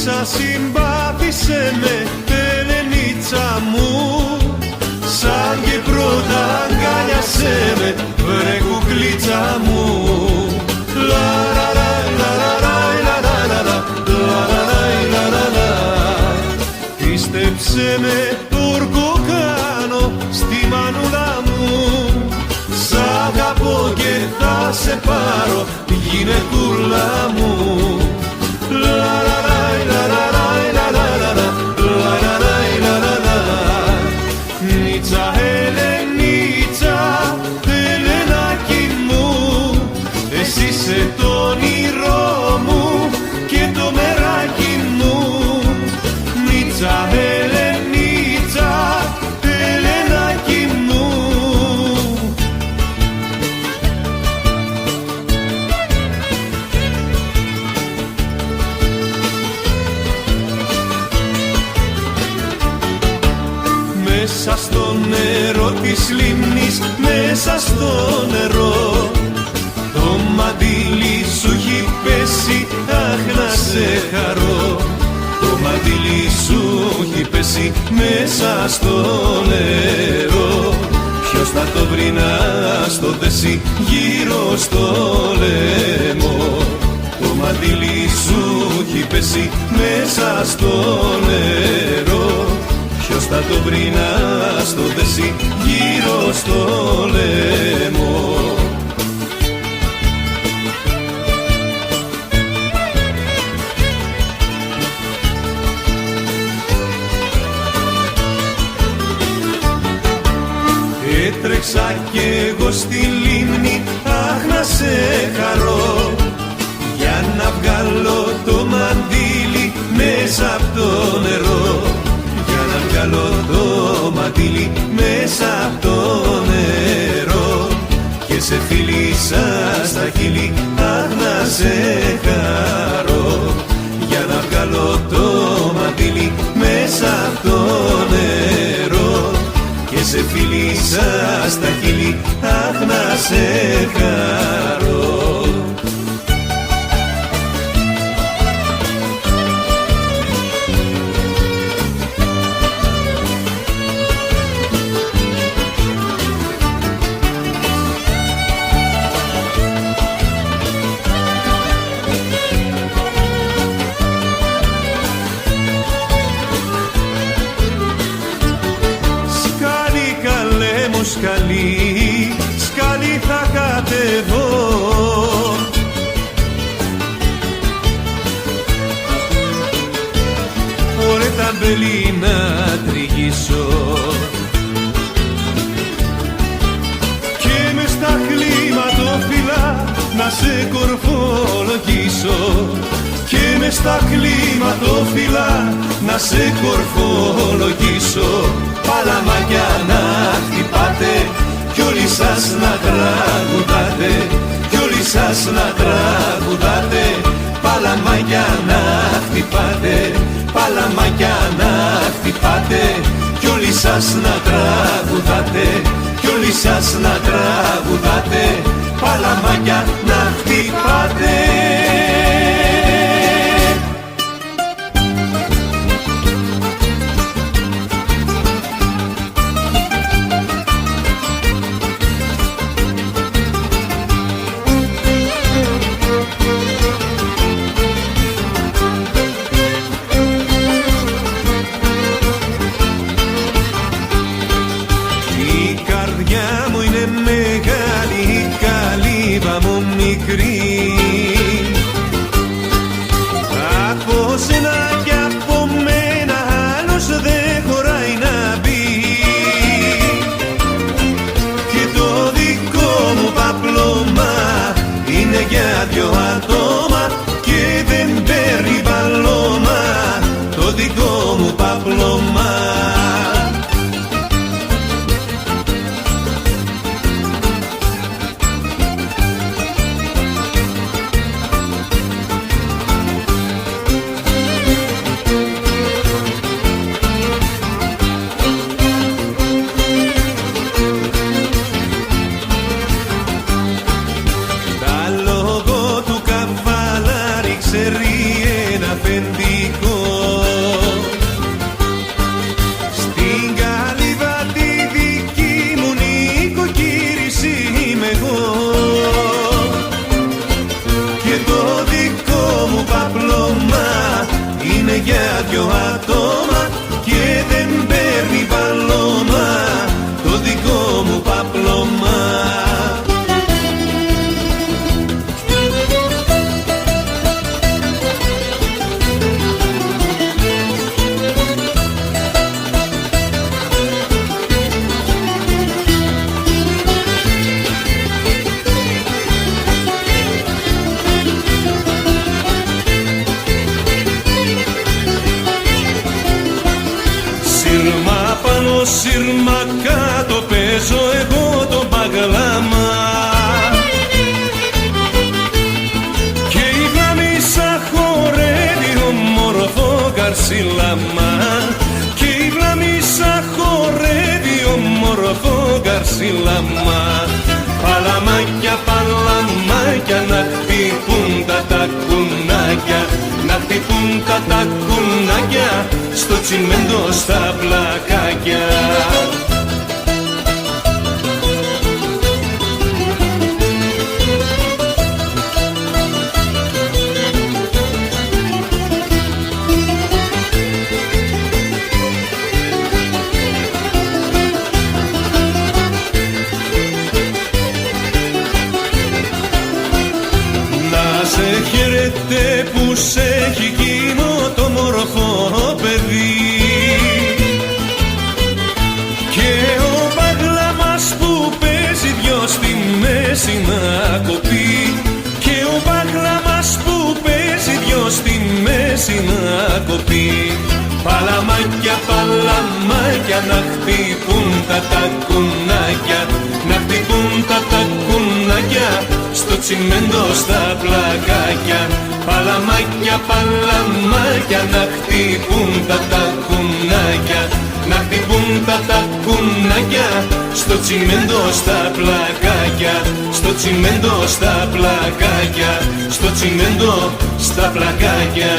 Μέσα συμπάθησε με, Ελενίτσα μου, σαν και πρώτα αγκάλιασέ με, βρε κουκλίτσα μου. Πίστεψε με, όρκο κάνω στη μανούλα μου, σ' αγαπώ και θα σε πάρω γυναικούλα μου. Νίτσα, Ελενίτσα, Ελενάκι μου, εσύ είσαι το όνειρό μου και το μεράκι μου. Νίτσα, Ελενίτσα, Ελενάκι μου. Μέσα στο νερό της λίμνης, μέσα στο νερό, το μαντίλι σου έχει πέσει, αχ να σε χαρώ. Το μαντίλι σου έχει πέσει μέσα στο νερό, ποιος θα το βρει να στο δέσει γύρω στο λαιμό. Το μαντίλι σου έχει πέσει μέσα στο νερό, ποιος θα το βρει να στο δέσει γύρω στο λαιμό. Έτρεξα κι εγώ στη λίμνη, αχ να σε χαρώ, για να βγάλω το μαντίλι μέσα από το νερό. Για να βγάλω το μαντίλι μέσα από το νερό και σε φίλησα στα χείλη, αχ να σε χαρώ. Για να βγάλω το μαντίλι μέσα από το νερό και σε φίλησα στα χείλη, αχ να σε χαρώ. Σκαλί, σκαλί θα κατεβώ, ωραία τα μπελί να τριγίσω και μες στα κλίματοφυλλά να σε κορφολογήσω, και μες στα κλίματοφυλλά να σε κορφολογήσω. Παλαμάκια να χτυπάτε κι όλοι σας να τραγουδάτε, κι όλοι σας να τραγουδάτε. Παλαμάκια να χτυπάτε, παλαμάκια να χτυπάτε, κι όλοι σας να τραγουδάτε, κι όλοι σας να τραγουδάτε. Παλαμάκια να χτυπάτε. Από σένα κι από μένα άλλος δεν χωράει να μπει, και το δικό μου παπλώμα είναι για δυο άτομα και δεν παίρνει παλώμα το δικό μου παπλώμα. παπλώμα είναι για δυο άτομα και δεν παίρνει παλώμα το δικό μου παπλώμα. Σύρμα πάνω σύρμα κάτω παίζω εγώ το παγλάμα και η βλάμισα χορεύει όμορφο καρσίλαμα και η βλάμισα χορεύει όμορφο καρσίλαμα. Παλαμάκια, παλαμάκια να χτυπούν τα κουνάκια, να χτυπούν τα κουνάκια στο τσιμέντο στα πλακάκια. Να σε χαίρετε που σε έχει εκείνο το μορφό παιδί και ο παγλαμάς που παίζει δυο στη μέση να κοπεί και ο παγλαμάς που παίζει δυο στη μέση να κοπεί. Παλαμάκια, παλαμάκια να χτυπούν τα κουνάκια, να χτυπούν τα κουνάκια στο τσιμέντο στα πλακάκια. Παλαμάκια, παλαμάκια να χτυπούν τα κουνάκια, να χτυπούν τα κουνάκια στο τσιμέντο στα πλακάκια, στο τσιμέντο στα πλακάκια, στο τσιμέντο στα πλακάκια.